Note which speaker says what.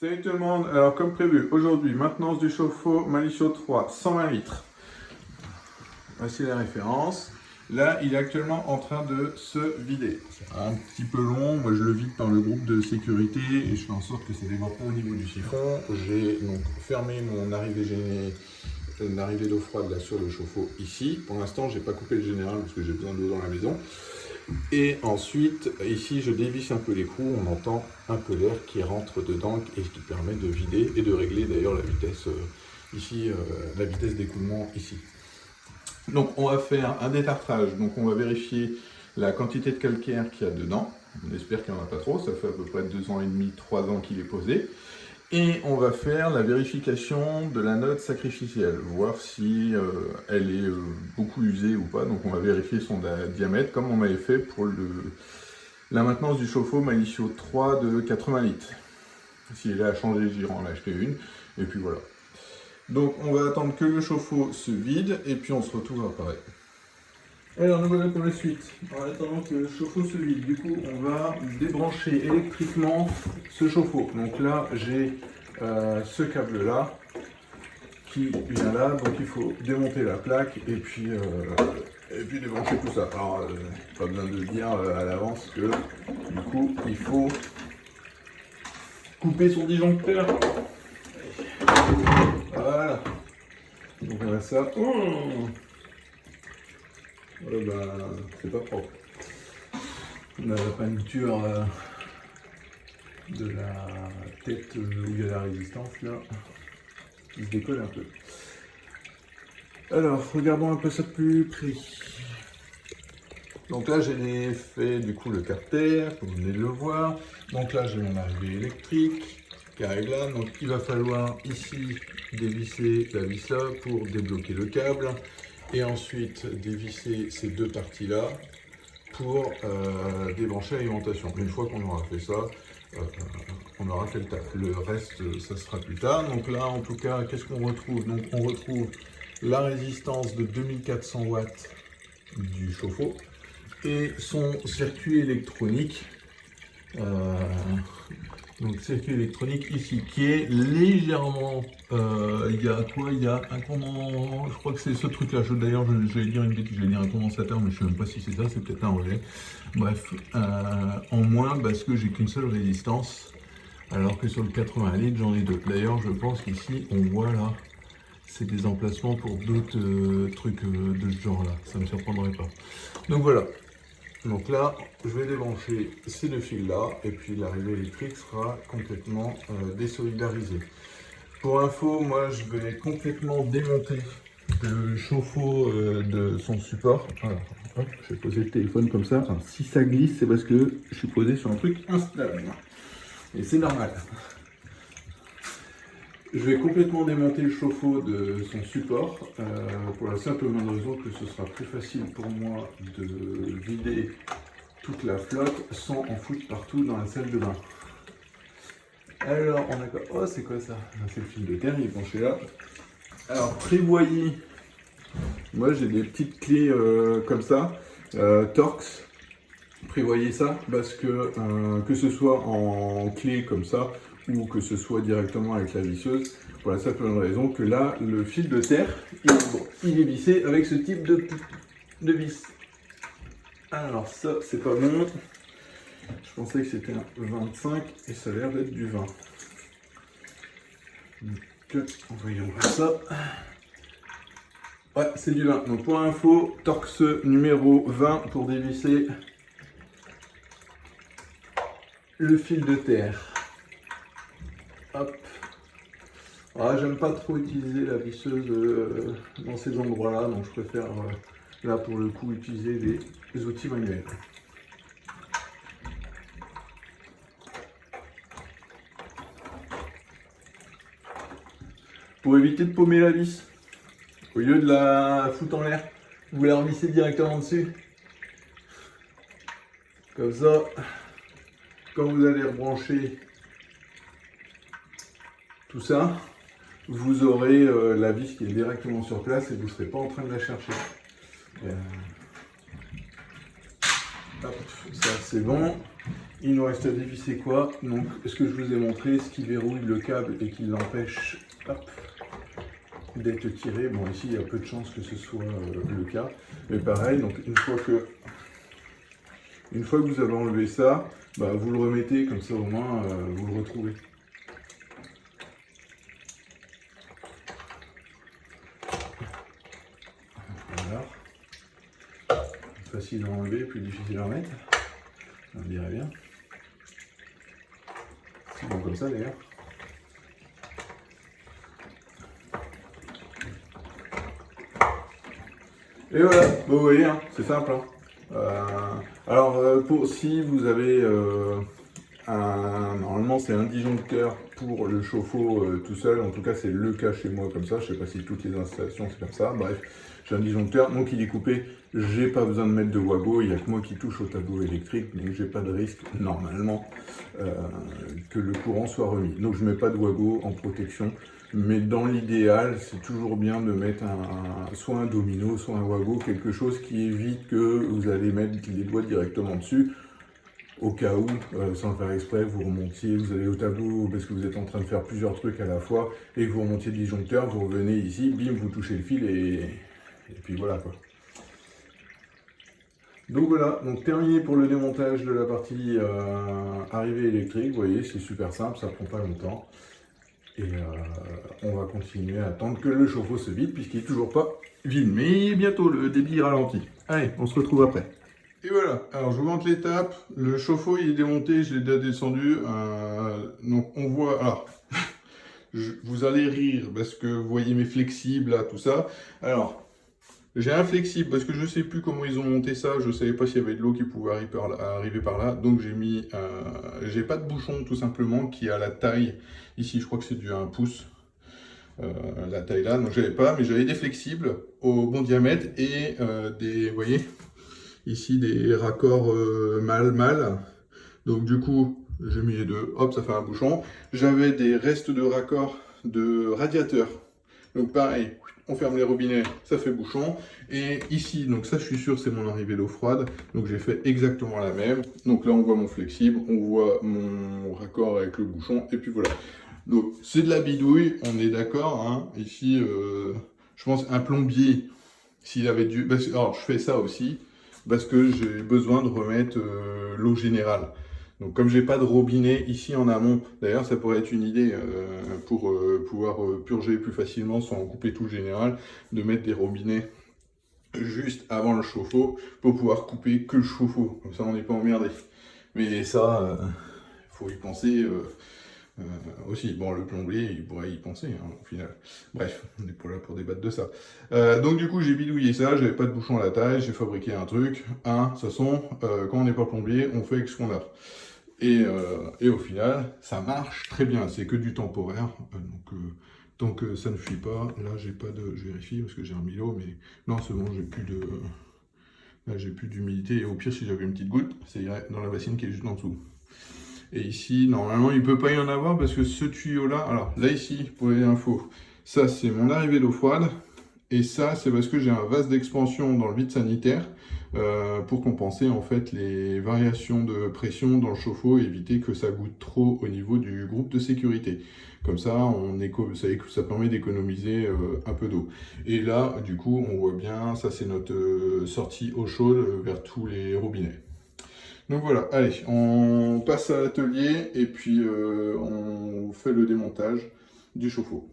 Speaker 1: Salut tout le monde, alors comme prévu, aujourd'hui, maintenance du chauffe-eau Malicio 3, 120 litres. Voici la référence. Là, il est actuellement en train de se vider. C'est un petit peu long, moi je le vide par le groupe de sécurité et je fais en sorte que ça ne déborde pas au niveau du siphon. J'ai donc fermé mon arrivée d'eau froide là sur le chauffe-eau ici. Pour l'instant, j'ai pas coupé le général parce que j'ai besoin d'eau dans la maison. Et ensuite, ici, je dévisse un peu l'écrou, on entend un peu l'air qui rentre dedans et qui permet de vider et de régler d'ailleurs la vitesse ici, la vitesse d'écoulement ici. Donc on va faire un détartrage, donc on va vérifier la quantité de calcaire qu'il y a dedans. On espère qu'il n'y en a pas trop, ça fait à peu près 2 ans et demi, 3 ans qu'il est posé. Et on va faire la vérification de la note sacrificielle, voir si elle est beaucoup usée ou pas. Donc on va vérifier son diamètre, comme on m'avait fait pour la maintenance du chauffe-eau Malicio 3 de 80 litres. S'il est à changer, j'irai en acheter une. Et puis voilà. Donc on va attendre que le chauffe-eau se vide, et puis on se retrouve après. Alors nous voilà pour la suite. En attendant que le chauffe-eau se vide, du coup on va débrancher électriquement ce chauffe-eau. Donc là j'ai ce câble là qui vient là, donc il faut démonter la plaque et puis débrancher tout ça. Alors pas besoin de dire à l'avance que du coup il faut couper son disjoncteur. Voilà. Donc on a ça. C'est pas propre. On a la peinture de la tête où il y a la résistance là, qui se décolle un peu. Alors, regardons un peu ça de plus près. Donc là, j'ai fait du coup le carter, comme vous venez de le voir. Donc là, j'ai mon arrivée électrique qui arrive là. Donc il va falloir ici dévisser la vis là pour débloquer le câble. Et ensuite dévisser ces deux parties là pour débrancher l'alimentation. Une fois qu'on aura fait ça, on aura fait le taf. Le reste, ça sera plus tard. Donc là, en tout cas, qu'est-ce qu'on retrouve? Donc on retrouve la résistance de 2400 watts du chauffe-eau et son circuit électronique. Donc circuit électronique ici qui est légèrement, il y a quoi? Il y a un condenseur, je crois que c'est ce truc là, d'ailleurs j'allais dire une bêtise, j'allais dire un condensateur mais je ne sais même pas si c'est ça, c'est peut-être un relais. Bref, en moins parce que j'ai qu'une seule résistance, alors que sur le 80 litres j'en ai deux. D'ailleurs je pense qu'ici on voit là, c'est des emplacements pour d'autres trucs de ce genre là, ça ne me surprendrait pas. Donc voilà. Donc là, je vais débrancher ces deux fils là et puis l'arrivée électrique sera complètement désolidarisée. Pour info, moi je vais complètement démonter le chauffe-eau de son support. Alors, hop, je vais poser le téléphone comme ça. Enfin, si ça glisse, c'est parce que je suis posé sur un truc instable. Et c'est normal. Je vais complètement démonter le chauffe-eau de son support pour la simple et bonne raison que ce sera plus facile pour moi de vider toute la flotte sans en foutre partout dans la salle de bain. Alors on a quoi? Oh, c'est quoi ça? C'est le fil de terre, il est penché là. Alors prévoyez, moi j'ai des petites clés comme ça, Torx. Prévoyez ça parce que ce soit en clé comme ça ou que ce soit directement avec la visseuse, pour la simple raison que là, le fil de terre, il est vissé avec ce type de vis. Alors ça, c'est pas bon. Je pensais que c'était un 25 et ça a l'air d'être du 20. Donc, voyons voir ça. Ouais, c'est du 20. Donc pour info, Torx numéro 20 pour dévisser le fil de terre. Hop. Ah, j'aime pas trop utiliser la visseuse dans ces endroits-là, donc je préfère là pour le coup utiliser les outils manuels. Pour éviter de paumer la vis, au lieu de la foutre en l'air, vous la revissez directement dessus. Comme ça, quand vous allez rebrancher tout ça, vous aurez la vis qui est directement sur place et vous ne serez pas en train de la chercher. Hop, ça c'est bon. Il nous reste à dévisser quoi? Donc, ce que je vous ai montré, ce qui verrouille le câble et qui l'empêche d'être tiré. Bon, ici, il y a peu de chances que ce soit le cas. Mais pareil, donc une fois que vous avez enlevé ça, bah, vous le remettez, comme ça au moins vous le retrouvez. Voilà. Facile à enlever, plus difficile à remettre. On dirait bien. C'est bon comme ça d'ailleurs. Et voilà, vous voyez, hein, c'est simple. Hein. Si vous avez normalement c'est un disjoncteur pour le chauffe-eau tout seul, en tout cas c'est le cas chez moi comme ça, je sais pas si toutes les installations c'est comme ça, bref, j'ai un disjoncteur, donc il est coupé, j'ai pas besoin de mettre de wago, il n'y a que moi qui touche au tableau électrique, donc j'ai pas de risque normalement que le courant soit remis. Donc je mets pas de wago en protection, mais dans l'idéal c'est toujours bien de mettre soit un domino, soit un wago, quelque chose qui évite que vous allez mettre les doigts directement dessus, au cas où, sans le faire exprès, vous remontiez, vous allez au tableau parce que vous êtes en train de faire plusieurs trucs à la fois et que vous remontiez le disjoncteur, vous revenez ici, bim, vous touchez le fil et puis voilà quoi. Donc voilà, donc terminé pour le démontage de la partie arrivée électrique, vous voyez, c'est super simple, ça prend pas longtemps. Et on va continuer à attendre que le chauffe-eau se vide puisqu'il n'est toujours pas vide, mais bientôt le débit ralentit. Allez, on se retrouve après. Et voilà, alors je vous montre l'étape, le chauffe-eau il est démonté, je l'ai déjà descendu, donc on voit, alors, vous allez rire parce que vous voyez mes flexibles là, tout ça, alors, j'ai un flexible parce que je ne sais plus comment ils ont monté ça, je ne savais pas s'il y avait de l'eau qui pouvait arriver par là, donc j'ai mis, j'ai pas de bouchon tout simplement qui a la taille, ici je crois que c'est du 1 pouce, la taille là, donc j'avais pas, mais j'avais des flexibles au bon diamètre et des, vous voyez, ici des raccords mâle. Donc du coup, j'ai mis les deux, hop, ça fait un bouchon. J'avais des restes de raccords de radiateur. Donc pareil, on ferme les robinets, ça fait bouchon. Et ici, donc ça je suis sûr c'est mon arrivée d'eau froide. Donc j'ai fait exactement la même. Donc là on voit mon flexible, on voit mon raccord avec le bouchon. Et puis voilà. Donc c'est de la bidouille, on est d'accord. Hein. Ici, je pense un plombier, s'il avait dû... Alors je fais ça aussi parce que j'ai besoin de remettre l'eau générale. Donc comme j'ai pas de robinet ici en amont, d'ailleurs ça pourrait être une idée pour pouvoir purger plus facilement sans couper tout le général, de mettre des robinets juste avant le chauffe-eau pour pouvoir couper que le chauffe-eau, comme ça on n'est pas emmerdé. Mais ça, il faut y penser aussi. Bon, le plombier, il pourrait y penser au final. Bref, on n'est pas là pour débattre de ça. Donc du coup, j'ai bidouillé ça, j'avais pas de bouchon à la taille, j'ai fabriqué un truc. De toute façon, quand on n'est pas plombier, on fait avec ce qu'on a. Et au final, ça marche très bien, c'est que du temporaire. Tant que ça ne fuit pas, là j'ai pas de... Je vérifie parce que j'ai remis l'eau, mais non, c'est bon, j'ai plus de... Là j'ai plus d'humidité, et au pire si j'avais une petite goutte, ça irait dans la bassine qui est juste en dessous. Et ici, normalement, il ne peut pas y en avoir parce que ce tuyau-là, alors là ici, pour les infos, ça c'est mon arrivée d'eau froide, et ça c'est parce que j'ai un vase d'expansion dans le vide sanitaire pour compenser en fait les variations de pression dans le chauffe-eau et éviter que ça goûte trop au niveau du groupe de sécurité. Comme ça, ça permet d'économiser un peu d'eau. Et là, du coup, on voit bien, ça c'est notre sortie eau chaude vers tous les robinets. Donc voilà, allez, on passe à l'atelier et puis on fait le démontage du chauffe-eau.